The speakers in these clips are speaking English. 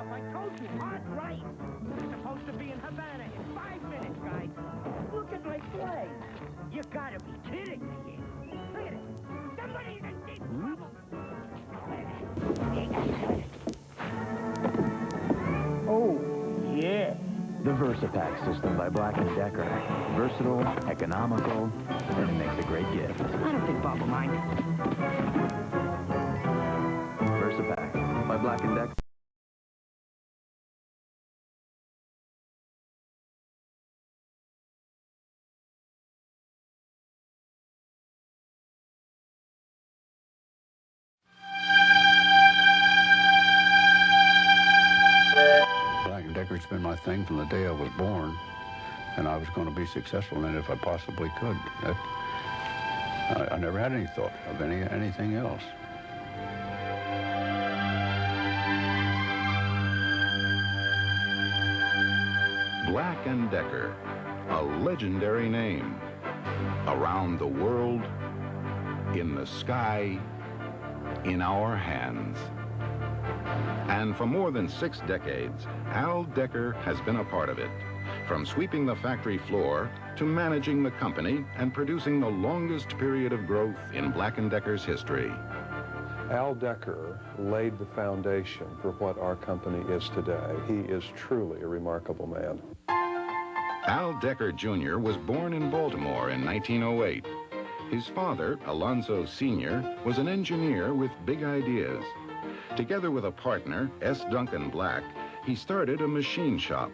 yourself. I told you, hard right. We're supposed to be in Havana in 5 minutes, guys. Look at my flag. You gotta be kidding me here. Look at it. Somebody's in deep trouble. Oh, yeah. The VersaPack system by Black & Decker. Versatile, economical, and it makes a great gift. I don't think Bob will mind. VersaPack by Black & Decker. Black & Decker's been my thing from the day I was born, and I was going to be successful in it if I possibly could. I never had any thought of anything else. Black & Decker, a legendary name. Around the world, in the sky, in our hands. And for more than 6 decades, Al Decker has been a part of it. From sweeping the factory floor to managing the company and producing the longest period of growth in Black & Decker's history. Al Decker laid the foundation for what our company is today. He is truly a remarkable man. Al Decker Jr. was born in Baltimore in 1908. His father, Alonzo Sr., was an engineer with big ideas. Together with a partner, S. Duncan Black, he started a machine shop.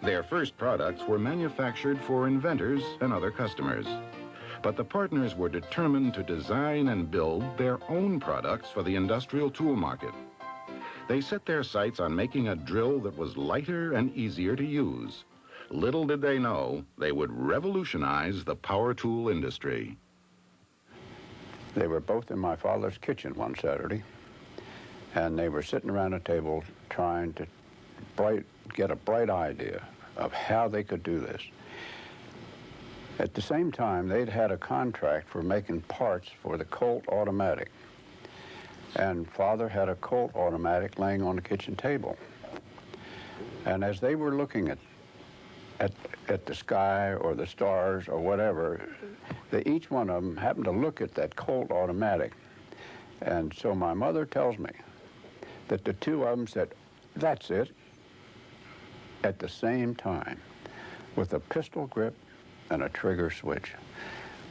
Their first products were manufactured for inventors and other customers. But the partners were determined to design and build their own products for the industrial tool market. They set their sights on making a drill that was lighter and easier to use. Little did they know they would revolutionize the power tool industry. They were both in my father's kitchen one Saturday, and they were sitting around a table trying to get a bright idea of how they could do this. At the same time, they'd had a contract for making parts for the Colt automatic, and Father had a Colt automatic laying on the kitchen table. And as they were looking at the sky or the stars or whatever, each one of them happened to look at that Colt automatic. And so my mother tells me that the two of them said, "That's it," at the same time, with a pistol grip and a trigger switch,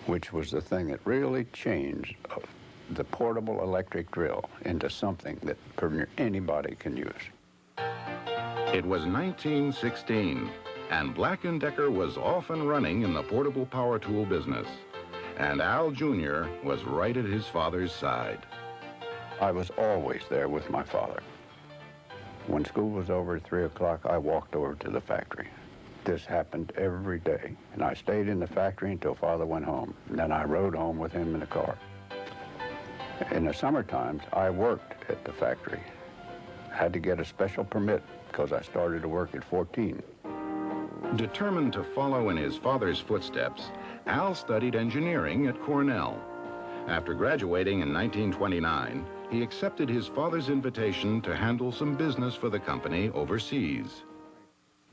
which was the thing that really changed the portable electric drill into something that anybody can use. It was 1916, and Black & Decker was off and running in the portable power tool business. And Al Jr. was right at his father's side. I was always there with my father. When school was over at 3 o'clock, I walked over to the factory. This happened every day, and I stayed in the factory until Father went home. And then I rode home with him in the car. In the summer times, I worked at the factory. I had to get a special permit because I started to work at 14. Determined to follow in his father's footsteps, Al studied engineering at Cornell. After graduating in 1929, he accepted his father's invitation to handle some business for the company overseas.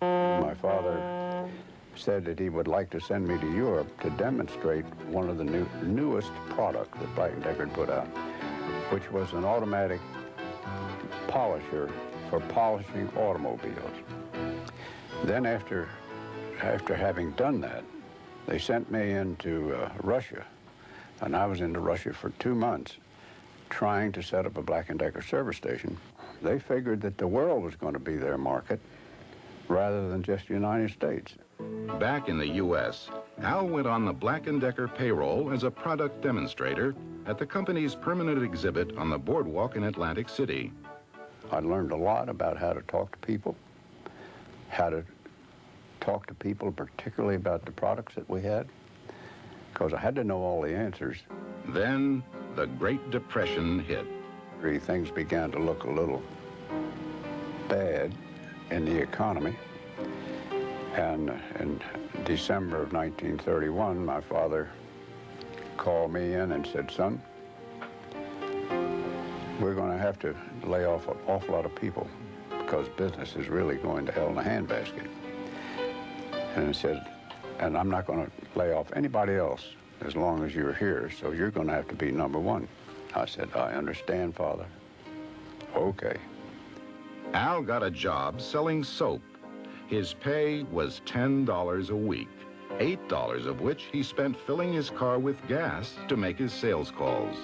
My father said that he would like to send me to Europe to demonstrate one of the newest products that Black & Decker put out, which was an automatic polisher for polishing automobiles. Then after having done that, they sent me into Russia, and I was into Russia for 2 months trying to set up a Black & Decker service station. They figured that the world was going to be their market rather than just the United States. Back in the U.S., Al went on the Black & Decker payroll as a product demonstrator at the company's permanent exhibit on the boardwalk in Atlantic City. I learned a lot about how to talk to people, particularly about the products that we had, because I had to know all the answers. Then the Great Depression hit. Things began to look a little bad in the economy. And in December of 1931, my father called me in and said, "Son, we're going to have to lay off an awful lot of people because business is really going to hell in a handbasket. And he said, and I'm not going to lay off anybody else as long as you're here, so you're going to have to be number one. I said, I understand, Father. Okay. Al got a job selling soap. His pay was $10 a week, $8 of which he spent filling his car with gas to make his sales calls.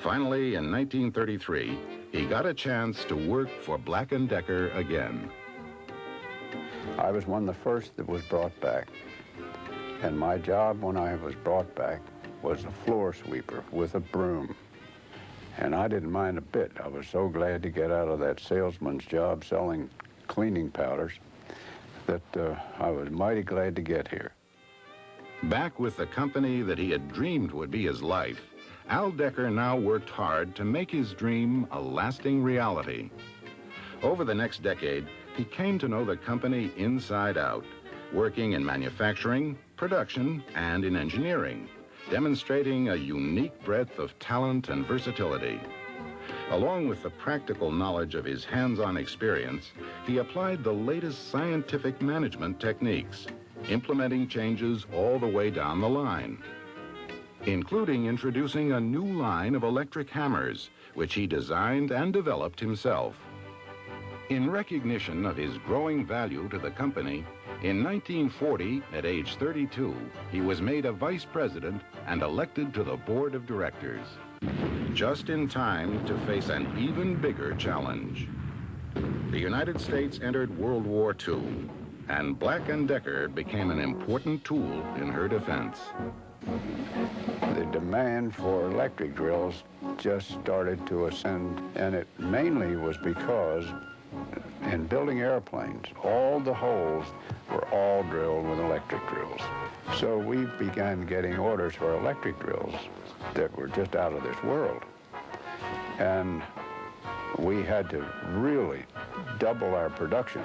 Finally, in 1933, he got a chance to work for Black & Decker again. I was one of the first that was brought back. And my job when I was brought back was a floor sweeper with a broom. And I didn't mind a bit. I was so glad to get out of that salesman's job selling cleaning powders that I was mighty glad to get here. Back with the company that he had dreamed would be his life, Al Decker now worked hard to make his dream a lasting reality. Over the next decade, he came to know the company inside out, working in manufacturing, production, and in engineering, demonstrating a unique breadth of talent and versatility. Along with the practical knowledge of his hands-on experience, he applied the latest scientific management techniques, implementing changes all the way down the line, including introducing a new line of electric hammers, which he designed and developed himself. In recognition of his growing value to the company, in 1940, at age 32, he was made a vice president and elected to the board of directors, just in time to face an even bigger challenge. The United States entered World War II, and Black & Decker became an important tool in her defense. The demand for electric drills just started to ascend, and it mainly was because in building airplanes, all the holes were all drilled with electric drills. So we began getting orders for electric drills that were just out of this world. And we had to really double our production.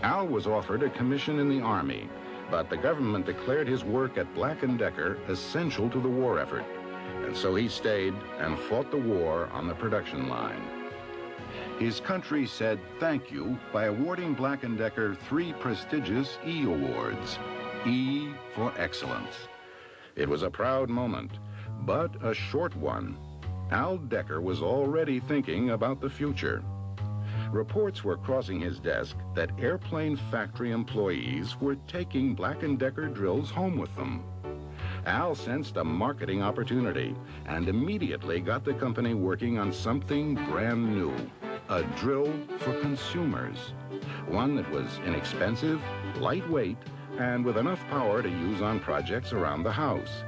Al was offered a commission in the Army, but the government declared his work at Black & Decker essential to the war effort. And so he stayed and fought the war on the production line. His country said thank you by awarding Black & Decker 3 prestigious E awards. E for excellence. It was a proud moment, but a short one. Al Decker was already thinking about the future. Reports were crossing his desk that airplane factory employees were taking Black & Decker drills home with them. Al sensed a marketing opportunity and immediately got the company working on something brand new. A drill for consumers, one that was inexpensive, lightweight, and with enough power to use on projects around the house.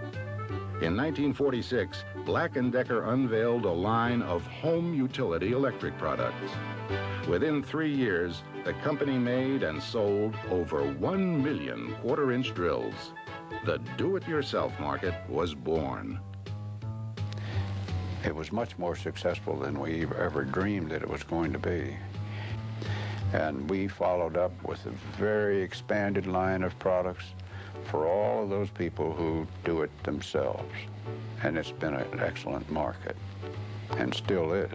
In 1946, Black & Decker unveiled a line of home utility electric products. Within 3 years, the company made and sold over 1 million quarter-inch drills. The do-it-yourself market was born. It was much more successful than we ever dreamed that it was going to be. And we followed up with a very expanded line of products for all of those people who do it themselves. And it's been an excellent market, and still is.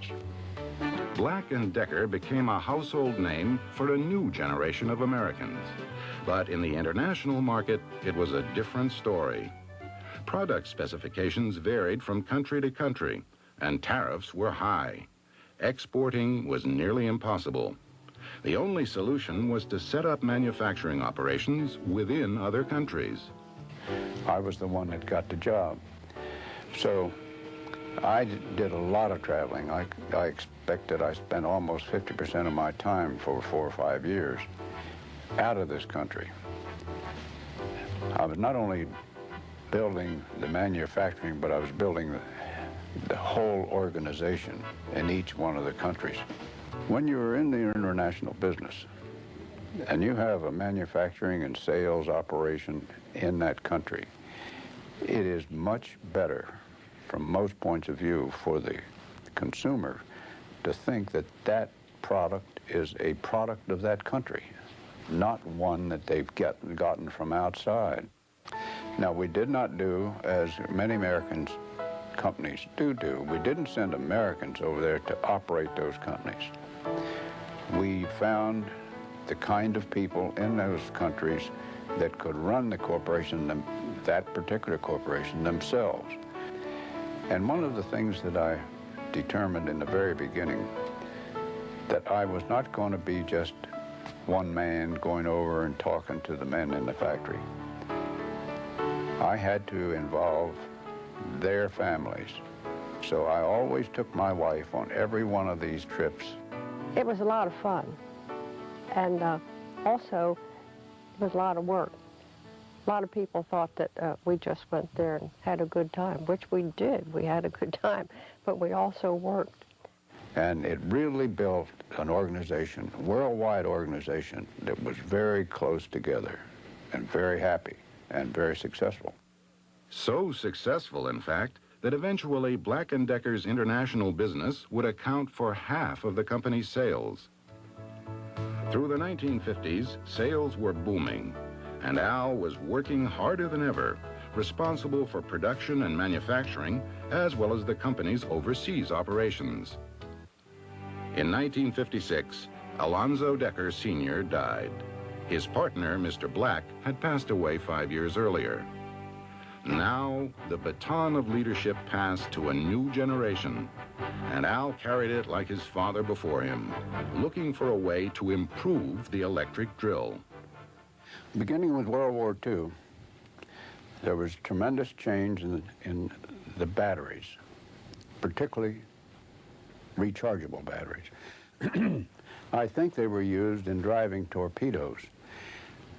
Black & Decker became a household name for a new generation of Americans. But in the international market, it was a different story. Product specifications varied from country to country, and tariffs were high. Exporting was nearly impossible. The only solution was to set up manufacturing operations within other countries. I was the one that got the job. So I did a lot of traveling. I expected I spent almost 50% of my time for 4 or 5 years out of this country. I was not only building the manufacturing, but I was building the whole organization in each one of the countries. When you're in the international business and you have a manufacturing and sales operation in that country, it is much better from most points of view for the consumer to think that that product is a product of that country, not one that they've gotten from outside. Now, we did not do, as many American companies do, we didn't send Americans over there to operate those companies. we found the kind of people in those countries that could run the corporation, that particular corporation themselves. And one of the things that I determined in the very beginning, that I was not going to be just one man going over and talking to the men in the factory. I had to involve their families. So I always took my wife on every one of these trips. It was a lot of fun, and also it was a lot of work. A lot of people thought that we just went there and had a good time, which we did. We had a good time, but we also worked. And it really built an organization, a worldwide organization, that was very close together and very happy and very successful. So successful, in fact, that eventually Black & Decker's international business would account for half of the company's sales. Through the 1950s, sales were booming, and Al was working harder than ever, responsible for production and manufacturing, as well as the company's overseas operations. In 1956, Alonzo Decker Sr. died. His partner, Mr. Black, had passed away 5 years earlier. Now, the baton of leadership passed to a new generation, and Al carried it like his father before him, looking for a way to improve the electric drill. Beginning with World War II, there was tremendous change in the batteries, particularly rechargeable batteries. I think they were used in driving torpedoes.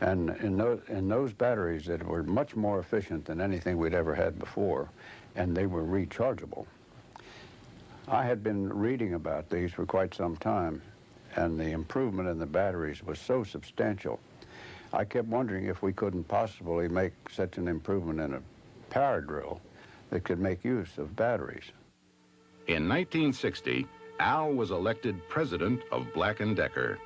And in those batteries that were much more efficient than anything we'd ever had before, and they were rechargeable. I had been reading about these for quite some time, and the improvement in the batteries was so substantial. I kept wondering if we couldn't possibly make such an improvement in a power drill that could make use of batteries. In 1960, Al was elected president of Black & Decker.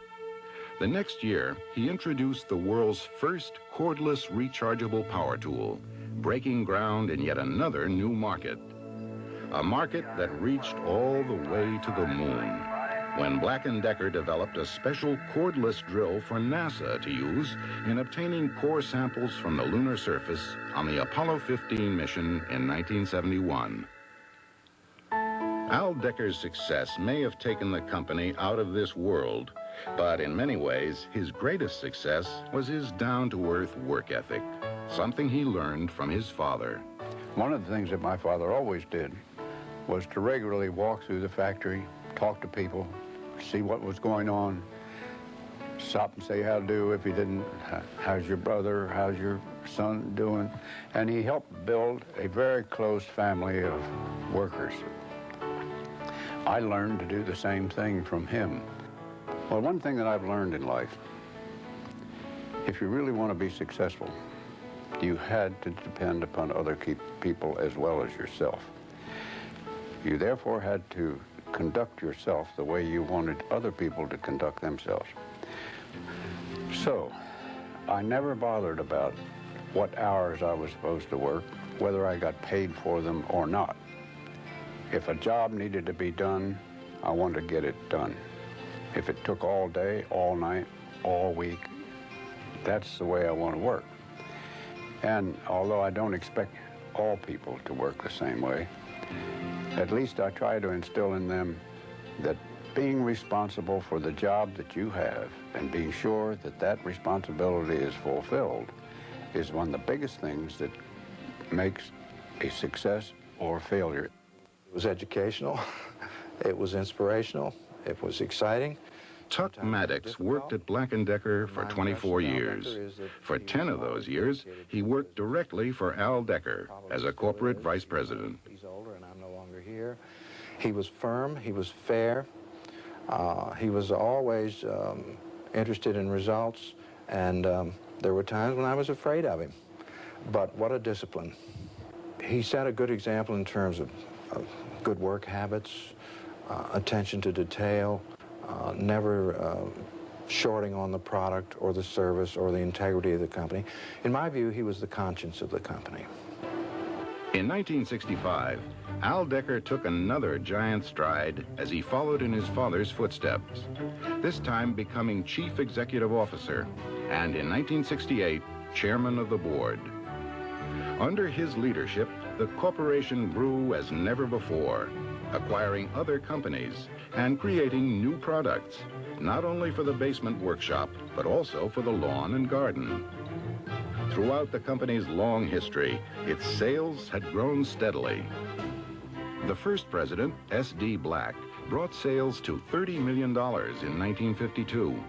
The next year, he introduced the world's first cordless rechargeable power tool, breaking ground in yet another new market. A market that reached all the way to the moon, when Black & Decker developed a special cordless drill for NASA to use in obtaining core samples from the lunar surface on the Apollo 15 mission in 1971. Al Decker's success may have taken the company out of this world, but in many ways, his greatest success was his down-to-earth work ethic, something he learned from his father. One of the things that my father always did was to regularly walk through the factory, talk to people, see what was going on, stop and say how to do. If he didn't, how's your brother, how's your son doing? And he helped build a very close family of workers. I learned to do the same thing from him. Well, one thing that I've learned in life, if you really want to be successful, you had to depend upon other people as well as yourself. You therefore had to conduct yourself the way you wanted other people to conduct themselves. So, I never bothered about what hours I was supposed to work, whether I got paid for them or not. If a job needed to be done, I wanted to get it done. If it took all day, all night, all week, that's the way I want to work. And although I don't expect all people to work the same way, at least I try to instill in them that being responsible for the job that you have and being sure that that responsibility is fulfilled is one of the biggest things that makes a success or failure. It was educational, it was inspirational, it was exciting. Tuck Maddox worked at Black & Decker for 24 years. For 10 of those years, he worked directly for Al Decker as a corporate vice president. He's older and I'm no longer here. He was firm, he was fair, he was always interested in results, and there were times when I was afraid of him. But what a discipline. He set a good example in terms of good work habits, attention to detail, never shorting on the product or the service or the integrity of the company. In my view, he was the conscience of the company. In 1965, Al Decker took another giant stride as he followed in his father's footsteps, this time becoming Chief Executive Officer, and in 1968, Chairman of the Board. Under his leadership, the corporation grew as never before, acquiring other companies and creating new products, not only for the basement workshop, but also for the lawn and garden. Throughout the company's long history, its sales had grown steadily. The first president, S.D. Black, brought sales to $30 million in 1952.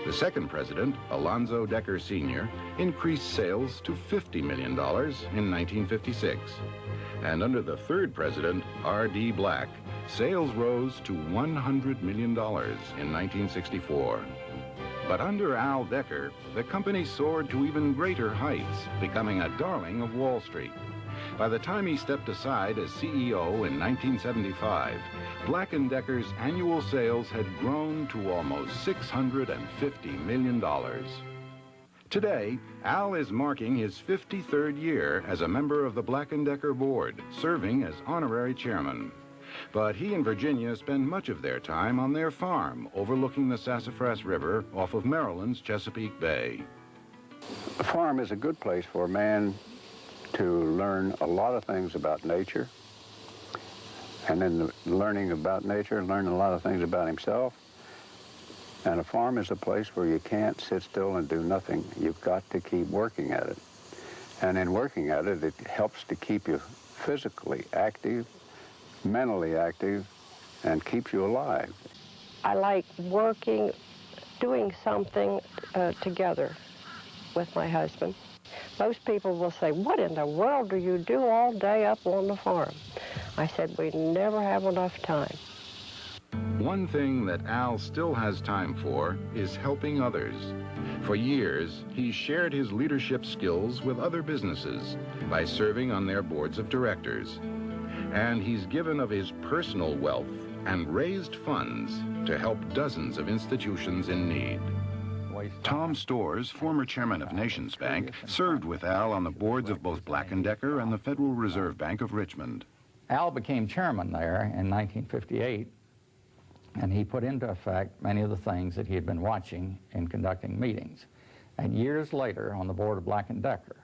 The second president, Alonzo Decker Sr., increased sales to $50 million in 1956. And under the third president, R.D. Black, sales rose to $100 million in 1964. But under Al Decker, the company soared to even greater heights, becoming a darling of Wall Street. By the time he stepped aside as CEO in 1975, Black & Decker's annual sales had grown to almost $650 million. Today, Al is marking his 53rd year as a member of the Black & Decker board, serving as honorary chairman. But he and Virginia spend much of their time on their farm overlooking the Sassafras River off of Maryland's Chesapeake Bay. A farm is a good place for a man to learn a lot of things about nature, and in learning about nature, learn a lot of things about himself. And a farm is a place where you can't sit still and do nothing. You've got to keep working at it. And in working at it, it helps to keep you physically active, mentally active, and keeps you alive. I like working, doing something together with my husband. Most people will say, what in the world do you do all day up on the farm? I said, we never have enough time. One thing that Al still has time for is helping others. For years, he's shared his leadership skills with other businesses by serving on their boards of directors. And he's given of his personal wealth and raised funds to help dozens of institutions in need. Tom Storrs, former chairman of Nations Bank, served with Al on the boards of both Black & Decker and the Federal Reserve Bank of Richmond. Al became chairman there in 1958, and he put into effect many of the things that he had been watching in conducting meetings. And years later, on the board of Black & Decker,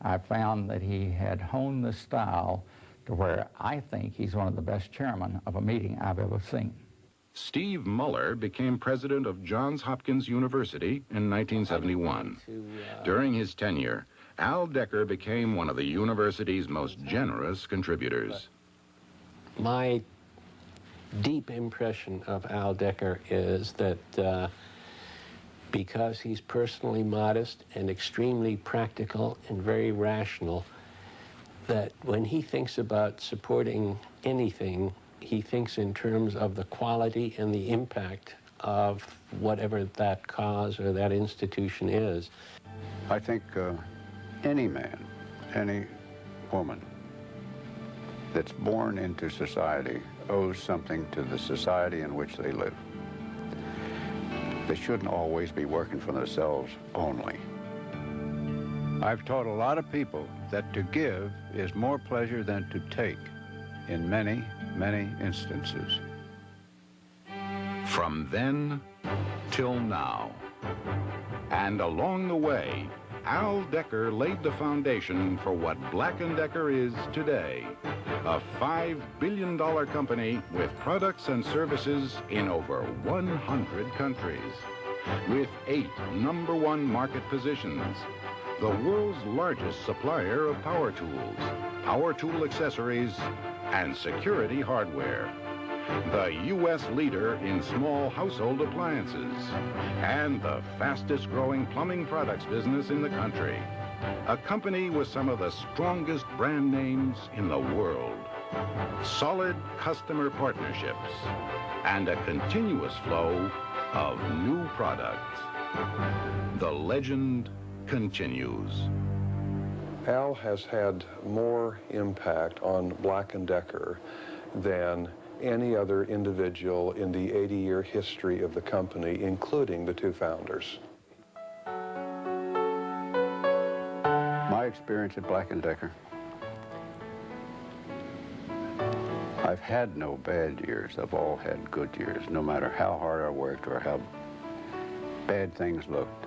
I found that he had honed this style to where I think he's one of the best chairmen of a meeting I've ever seen. Steve Muller became president of Johns Hopkins University in 1971. During his tenure, Al Decker became one of the university's most generous contributors. My deep impression of Al Decker is that because he's personally modest and extremely practical and very rational, that when he thinks about supporting anything, he thinks in terms of the quality and the impact of whatever that cause or that institution is. I think any man, any woman that's born into society owes something to the society in which they live. They shouldn't always be working for themselves only. I've taught a lot of people that to give is more pleasure than to take in many, many instances. From then till now. And along the way, Al Decker laid the foundation for what Black & Decker is today, a $5 billion company with products and services in over 100 countries, with 8 #1 market positions, the world's largest supplier of power tools, power tool accessories, and security hardware, the U.S. leader in small household appliances, and the fastest growing plumbing products business in the country. A company with some of the strongest brand names in the world, solid customer partnerships, and a continuous flow of new products. The legend continues. Al has had more impact on Black & Decker than any other individual in the 80-year history of the company, including the 2 founders. My experience at Black & Decker I've had no bad years. I've all had good years, no matter how hard I worked or how bad things looked.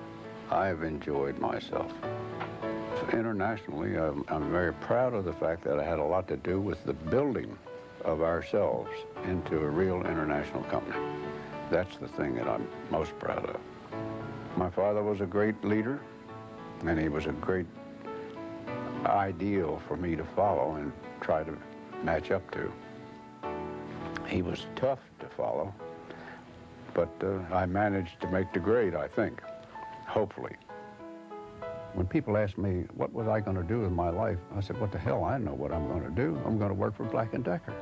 I've enjoyed myself. Internationally, I'm very proud of the fact that I had a lot to do with the building of ourselves into a real international company. That's the thing that I'm most proud of. My father was a great leader, and he was a great ideal for me to follow and try to match up to. He was tough to follow, but I managed to make the grade, I think, hopefully. When people ask me, what was I going to do with my life? I said, what the hell, I know what I'm going to do. I'm going to work for Black & Decker.